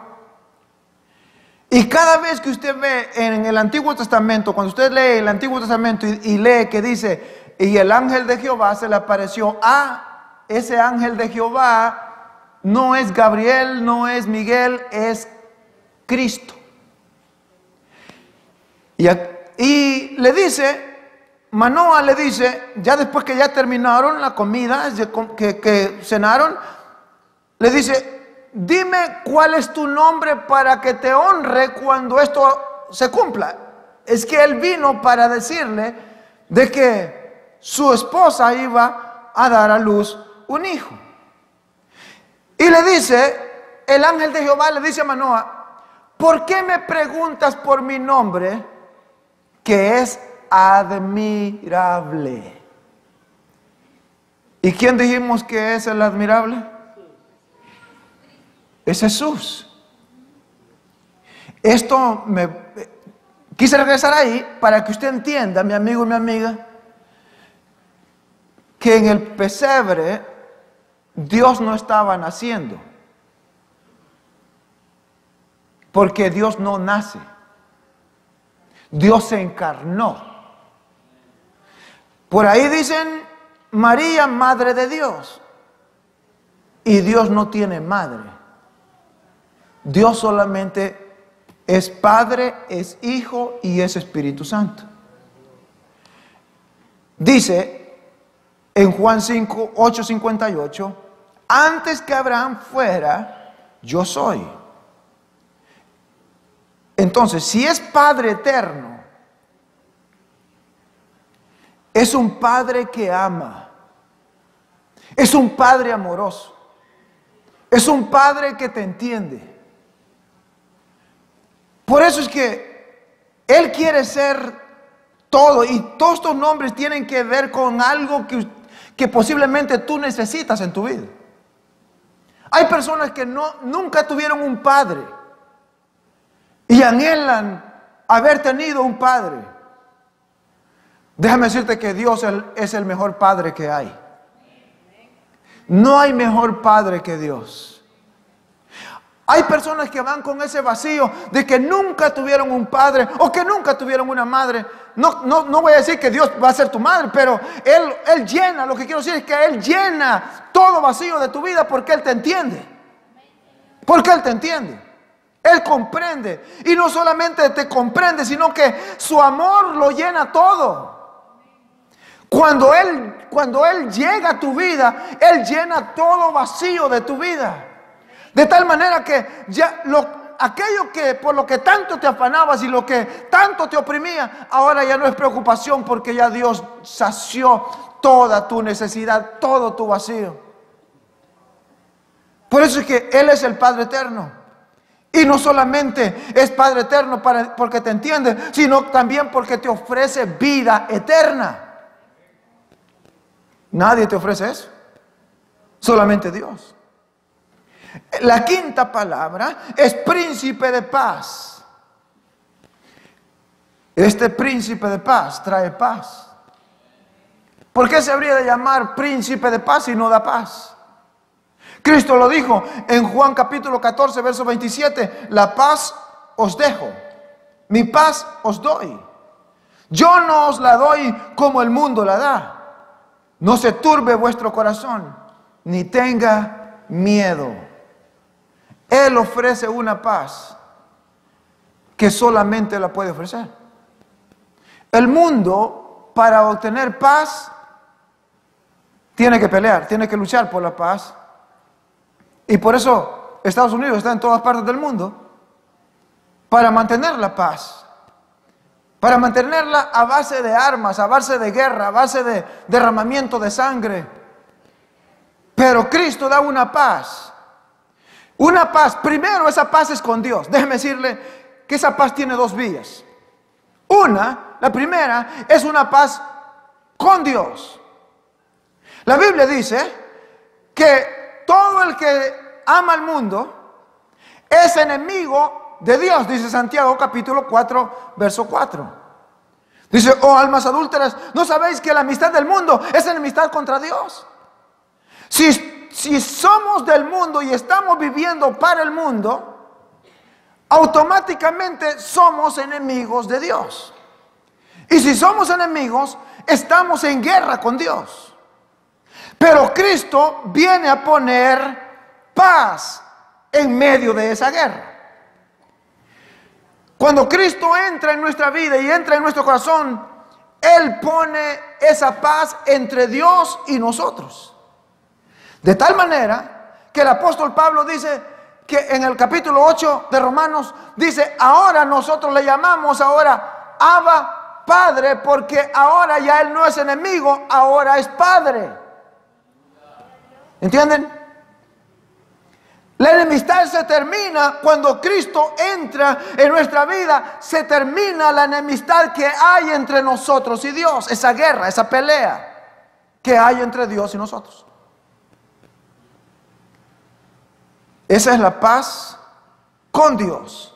Y cada vez que usted ve en el Antiguo Testamento, cuando usted lee el Antiguo Testamento y lee que dice, y el ángel de Jehová se le apareció a ese ángel de Jehová, no es Gabriel, no es Miguel, es Cristo. Y le dice, Manoa le dice, ya después que ya terminaron la comida, que cenaron, le dice, dime cuál es tu nombre para que te honre cuando esto se cumpla. Es que él vino para decirle de que su esposa iba a dar a luz un hijo. Y le dice, el ángel de Jehová le dice a Manoa, ¿por qué me preguntas por mi nombre, que es admirable? ¿Y quién dijimos que es el admirable? Es Jesús. Quise regresar ahí para que usted entienda, mi amigo y mi amiga, que en el pesebre Dios no estaba naciendo, porque Dios no nace. Dios se encarnó. Por ahí dicen María, madre de Dios. Y Dios no tiene madre. Dios solamente es Padre, es Hijo y es Espíritu Santo. Dice en Juan 5, 8:58, antes que Abraham fuera, yo soy. Entonces, si es Padre eterno, es un Padre que ama, es un Padre amoroso, es un Padre que te entiende. Por eso es que Él quiere ser todo, y todos estos nombres tienen que ver con algo que posiblemente tú necesitas en tu vida. Hay personas que nunca tuvieron un padre y anhelan haber tenido un padre. Déjame decirte que Dios es el mejor padre que hay. No hay mejor padre que Dios. Hay personas que van con ese vacío de que nunca tuvieron un padre o que nunca tuvieron una madre. No voy a decir que Dios va a ser tu madre, pero Él llena, lo que quiero decir es que Él llena todo vacío de tu vida porque Él te entiende. Porque Él te entiende. Él comprende. Y no solamente te comprende, sino que su amor lo llena todo. Cuando Él llega a tu vida, Él llena todo vacío de tu vida. De tal manera que ya aquello que por lo que tanto te afanabas y lo que tanto te oprimía, ahora ya no es preocupación porque ya Dios sació toda tu necesidad, todo tu vacío. Por eso es que Él es el Padre eterno. Y no solamente es Padre eterno porque te entiende, sino también porque te ofrece vida eterna. Nadie te ofrece eso, solamente Dios. La quinta palabra es príncipe de paz. Este príncipe de paz trae paz. ¿Por qué se habría de llamar príncipe de paz si no da paz? Cristo lo dijo en Juan capítulo 14, verso 27. La paz os dejo, mi paz os doy. Yo no os la doy como el mundo la da. No se turbe vuestro corazón, ni tenga miedo. Él ofrece una paz que solamente la puede ofrecer. El mundo, para obtener paz, tiene que pelear, tiene que luchar por la paz. Y por eso Estados Unidos está en todas partes del mundo para mantener la paz, para mantenerla a base de armas, a base de guerra, a base de derramamiento de sangre. Pero Cristo da una paz. Una paz, primero esa paz es con Dios. Déjeme decirle que esa paz tiene dos vías. La primera es una paz con Dios. La Biblia dice que todo el que ama al mundo es enemigo de Dios, dice Santiago capítulo 4, verso 4. Dice, oh almas adúlteras, ¿no sabéis que la amistad del mundo es enemistad contra Dios? Si somos del mundo y estamos viviendo para el mundo, automáticamente somos enemigos de Dios. Y si somos enemigos, estamos en guerra con Dios. Pero Cristo viene a poner paz en medio de esa guerra. Cuando Cristo entra en nuestra vida y entra en nuestro corazón, Él pone esa paz entre Dios y nosotros. De tal manera que el apóstol Pablo dice que en el capítulo 8 de Romanos, dice, ahora nosotros le llamamos ahora Abba Padre, porque ahora ya Él no es enemigo, ahora es Padre. ¿Entienden? La enemistad se termina cuando Cristo entra en nuestra vida. Se termina la enemistad que hay entre nosotros y Dios. Esa guerra, esa pelea que hay entre Dios y nosotros. Esa es la paz con Dios.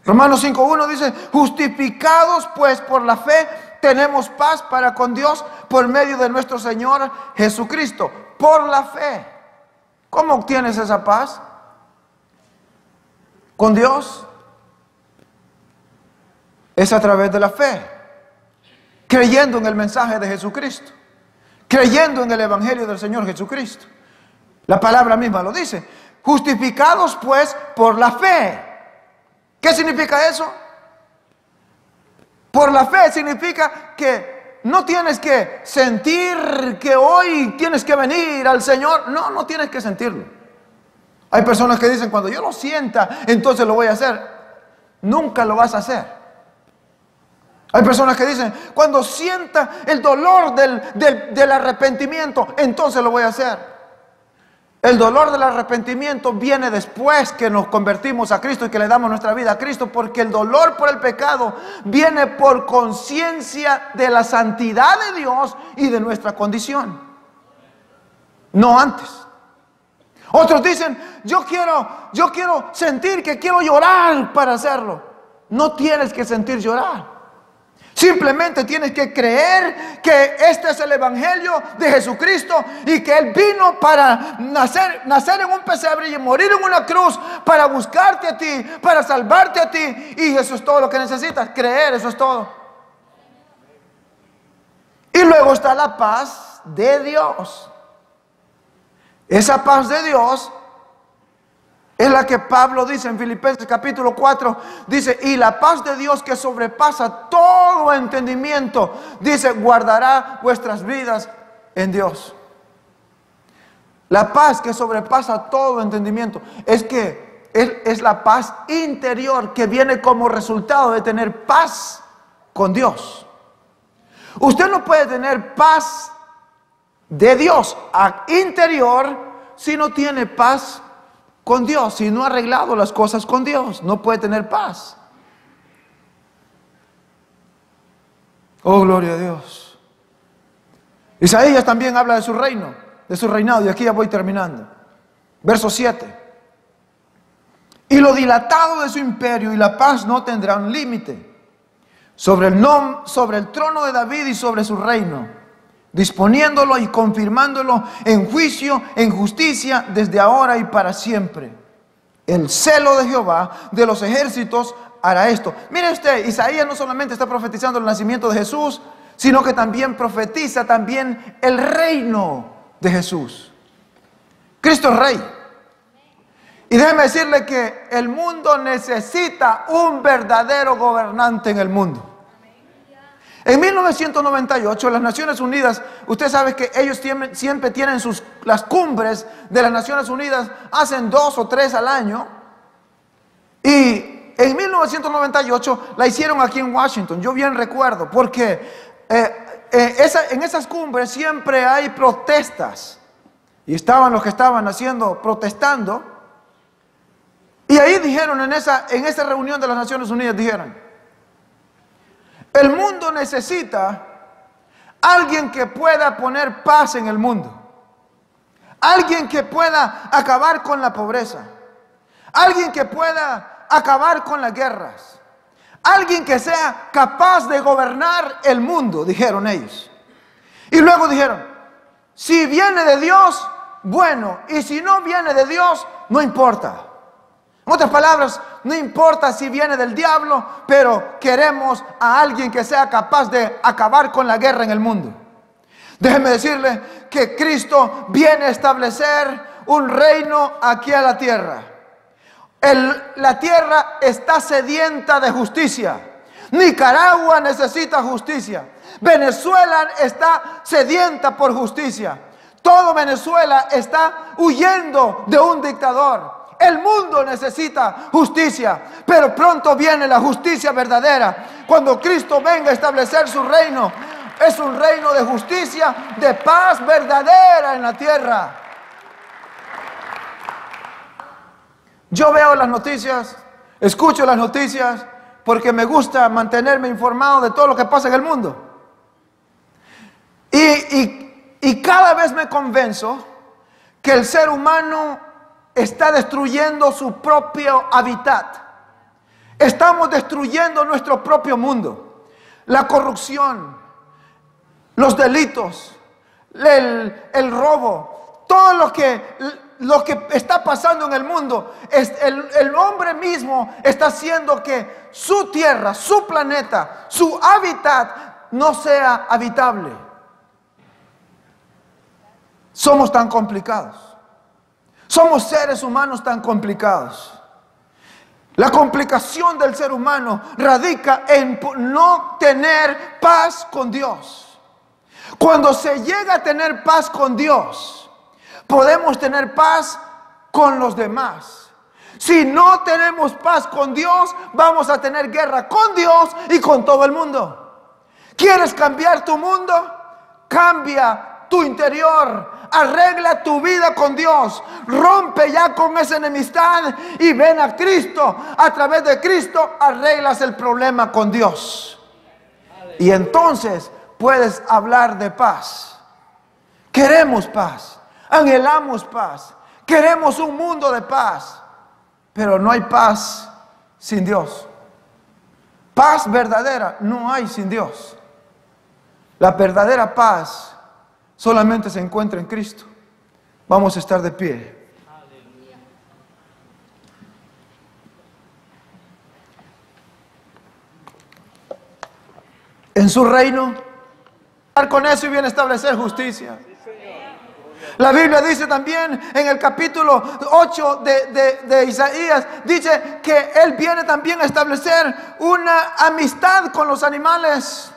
Romanos 5:1 dice, justificados pues por la fe, tenemos paz para con Dios por medio de nuestro Señor Jesucristo. Por la fe. ¿Cómo obtienes esa paz? Con Dios. Es a través de la fe. Creyendo en el mensaje de Jesucristo. Creyendo en el Evangelio del Señor Jesucristo. La palabra misma lo dice. Justificados pues por la fe. ¿Qué significa eso? Por la fe significa que no tienes que sentir que hoy tienes que venir al Señor. No, no tienes que sentirlo. Hay personas que dicen, cuando yo lo sienta, entonces lo voy a hacer. Nunca lo vas a hacer. Hay personas que dicen, cuando sienta el dolor del arrepentimiento, entonces lo voy a hacer. El dolor del arrepentimiento viene después que nos convertimos a Cristo y que le damos nuestra vida a Cristo, porque el dolor por el pecado viene por conciencia de la santidad de Dios y de nuestra condición, no antes. Otros dicen, yo quiero sentir que quiero llorar para hacerlo. No tienes que sentir llorar. Simplemente tienes que creer que este es el evangelio de Jesucristo y que Él vino para nacer en un pesebre y morir en una cruz para buscarte a ti, para salvarte a ti. Y eso es todo lo que necesitas, creer, eso es todo. Y luego está la paz de Dios. Esa paz de Dios es la que Pablo dice en Filipenses capítulo 4, dice, y la paz de Dios que sobrepasa todo entendimiento, dice, guardará vuestras vidas en Dios. La paz que sobrepasa todo entendimiento es la paz interior que viene como resultado de tener paz con Dios. Usted no puede tener paz de Dios interior si no tiene paz con Dios, si no ha arreglado las cosas con Dios, no puede tener paz. Oh, gloria a Dios. Isaías también habla de su reino, de su reinado, y aquí ya voy terminando. Verso 7. Y lo dilatado de su imperio y la paz no tendrán límite sobre el trono de David y sobre su reino, disponiéndolo y confirmándolo en juicio, en justicia, desde ahora y para siempre. El celo de Jehová de los ejércitos hará esto. Mire usted, Isaías no solamente está profetizando el nacimiento de Jesús, sino que también profetiza también el reino de Jesús. Cristo es Rey. Y déjeme decirle que el mundo necesita un verdadero gobernante en el mundo. En 1998 las Naciones Unidas, usted sabe que ellos siempre tienen las cumbres de las Naciones Unidas, hacen 2 o 3 al año. Y en 1998 la hicieron aquí en Washington, yo bien recuerdo, porque en esas cumbres siempre hay protestas. Y estaban los que estaban protestando. Y ahí dijeron, en esa reunión de las Naciones Unidas, dijeron, el mundo necesita alguien que pueda poner paz en el mundo. Alguien que pueda acabar con la pobreza. Alguien que pueda acabar con las guerras. Alguien que sea capaz de gobernar el mundo, dijeron ellos. Y luego dijeron, si viene de Dios, bueno, y si no viene de Dios, no importa. En otras palabras, no importa si viene del diablo, pero queremos a alguien que sea capaz de acabar con la guerra en el mundo. Déjeme decirle que Cristo viene a establecer un reino aquí a la tierra. La tierra está sedienta de justicia. Nicaragua necesita justicia. Venezuela está sedienta por justicia. Todo Venezuela está huyendo de un dictador. El mundo necesita justicia, pero pronto viene la justicia verdadera. Cuando Cristo venga a establecer su reino, es un reino de justicia, de paz verdadera en la tierra. Yo veo las noticias, escucho las noticias, porque me gusta mantenerme informado de todo lo que pasa en el mundo. Y cada vez me convenzo que el ser humano está destruyendo su propio hábitat. Estamos destruyendo nuestro propio mundo. La corrupción, los delitos, el robo, todo lo que está pasando en el mundo, el hombre mismo está haciendo que su tierra, su planeta, su hábitat no sea habitable. Somos tan complicados. Somos seres humanos tan complicados. La complicación del ser humano radica en no tener paz con Dios. Cuando se llega a tener paz con Dios, podemos tener paz con los demás. Si no tenemos paz con Dios, vamos a tener guerra con Dios y con todo el mundo. ¿Quieres cambiar tu mundo? Cambia tu interior. Arregla tu vida con Dios. Rompe ya con esa enemistad y ven a Cristo. A través de Cristo arreglas el problema con Dios. Y entonces puedes hablar de paz. Queremos paz. Anhelamos paz. Queremos un mundo de paz. Pero no hay paz sin Dios. Paz verdadera no hay sin Dios. La verdadera paz solamente se encuentra en Cristo. Vamos a estar de pie. En su reino, con eso y bien establecer justicia. La Biblia dice también en el capítulo 8 de Isaías, dice que Él viene también a establecer una amistad con los animales.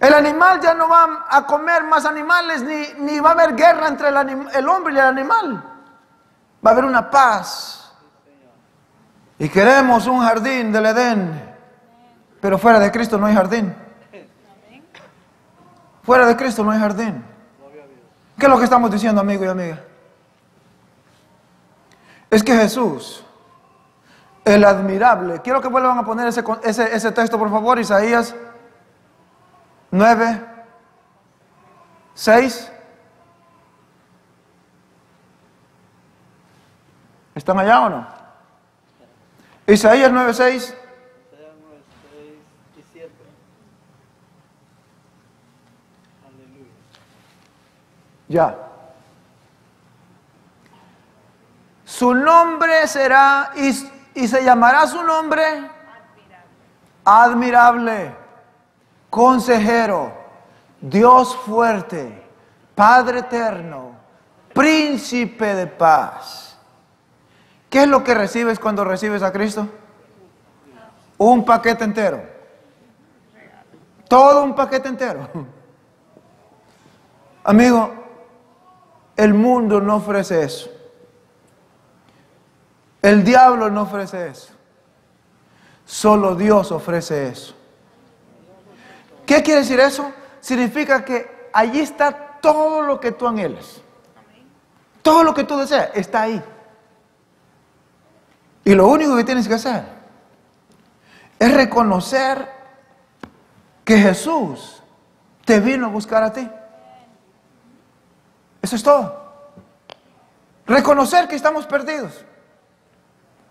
El animal ya no va a comer más animales, ni va a haber guerra entre el hombre y el animal. Va a haber una paz. Y queremos un jardín del Edén, pero fuera de Cristo no hay jardín. Fuera de Cristo no hay jardín. ¿Qué es lo que estamos diciendo, amigo y amiga? Es que Jesús, el admirable, quiero que vuelvan a poner ese texto, por favor, Isaías 9, 6. ¿Están allá o no? Isaías 9, 6. Ya. Su nombre será y se llamará su nombre admirable, consejero, Dios fuerte, Padre eterno, príncipe de paz. ¿Qué es lo que recibes cuando recibes a Cristo? Un paquete entero. Todo un paquete entero. Amigo, el mundo no ofrece eso. El diablo no ofrece eso. Solo Dios ofrece eso. ¿Qué quiere decir eso? Significa que allí está todo lo que tú anhelas. Todo lo que tú deseas está ahí. Y lo único que tienes que hacer es reconocer que Jesús te vino a buscar a ti. Eso es todo. Reconocer que estamos perdidos.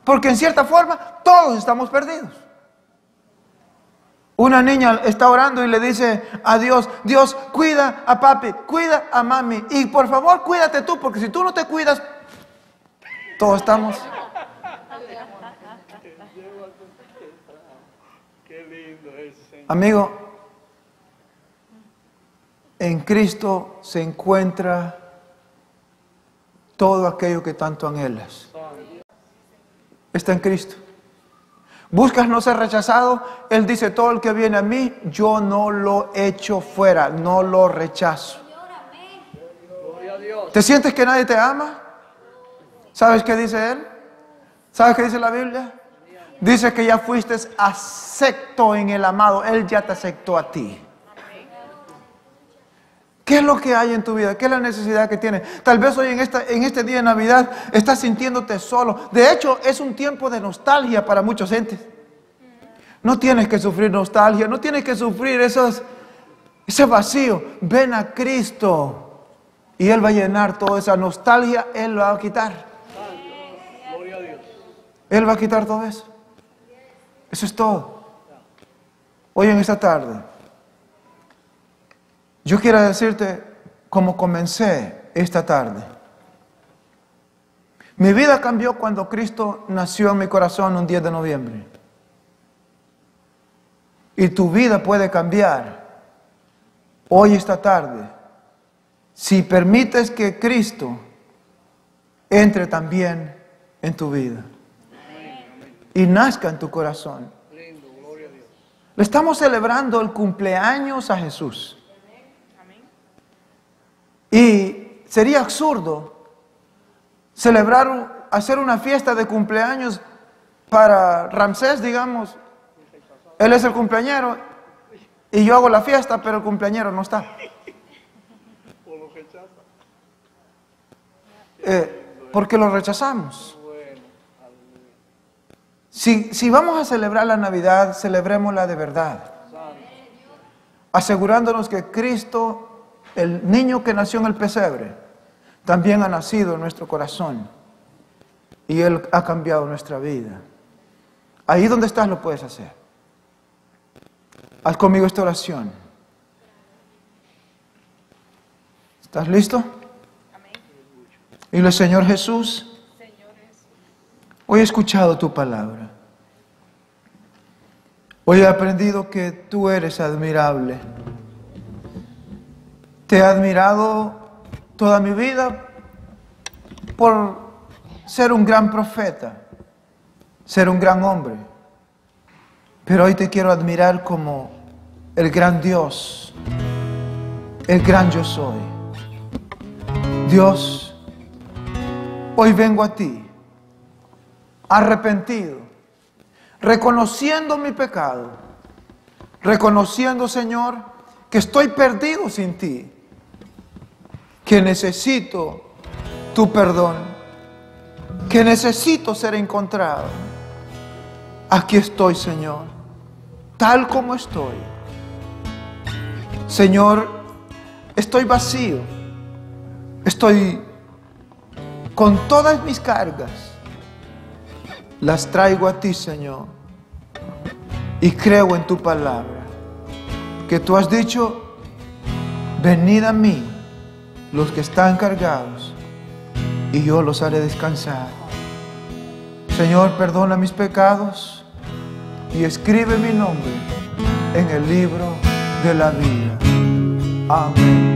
Porque en cierta forma todos estamos perdidos. Una niña está orando y le dice a Dios: Dios, cuida a papi, cuida a mami. Y por favor, cuídate tú, porque si tú no te cuidas, todos estamos. Amigo, en Cristo se encuentra todo aquello que tanto anhelas. Está en Cristo. Buscas no ser rechazado. Él dice: todo el que viene a mí, yo no lo echo fuera, no lo rechazo. ¿Te sientes que nadie te ama? ¿Sabes qué dice Él? ¿Sabes qué dice la Biblia? Dice que ya fuiste acepto en el amado. Él ya te aceptó a ti. ¿Qué es lo que hay en tu vida? ¿Qué es la necesidad que tienes? Tal vez hoy en este día de Navidad estás sintiéndote solo. De hecho, es un tiempo de nostalgia para muchos entes. No tienes que sufrir nostalgia, no tienes que sufrir ese vacío. Ven a Cristo y Él va a llenar toda esa nostalgia. Él lo va a quitar. Él va a quitar todo eso. Eso es todo. Hoy en esta tarde, yo quiero decirte cómo comencé esta tarde. Mi vida cambió cuando Cristo nació en mi corazón un 10 de noviembre. Y tu vida puede cambiar hoy, esta tarde, si permites que Cristo entre también en tu vida y nazca en tu corazón. Le estamos celebrando el cumpleaños a Jesús. Y sería absurdo hacer una fiesta de cumpleaños para Ramsés, digamos. Él es el cumpleañero y yo hago la fiesta, pero el cumpleañero no está. Porque lo rechazamos. Si vamos a celebrar la Navidad, celebrémosla de verdad, asegurándonos que Cristo, el niño que nació en el pesebre, también ha nacido en nuestro corazón y Él ha cambiado nuestra vida. Ahí donde estás lo puedes hacer. Haz conmigo esta oración. ¿Estás listo? Dile: Señor Jesús, hoy he escuchado tu palabra. Hoy he aprendido que tú eres admirable. Te he admirado toda mi vida por ser un gran profeta, ser un gran hombre. Pero hoy te quiero admirar como el gran Dios, el gran yo soy. Dios, hoy vengo a ti, arrepentido, reconociendo mi pecado, reconociendo, Señor, que estoy perdido sin ti, que necesito tu perdón, que necesito ser encontrado. Aquí estoy, Señor, tal como estoy. Señor, estoy vacío, estoy con todas mis cargas. Las traigo a ti, Señor, y creo en tu palabra, que tú has dicho: venid a mí los que están cargados, y yo los haré descansar. Señor, perdona mis pecados y escribe mi nombre en el libro de la vida. Amén.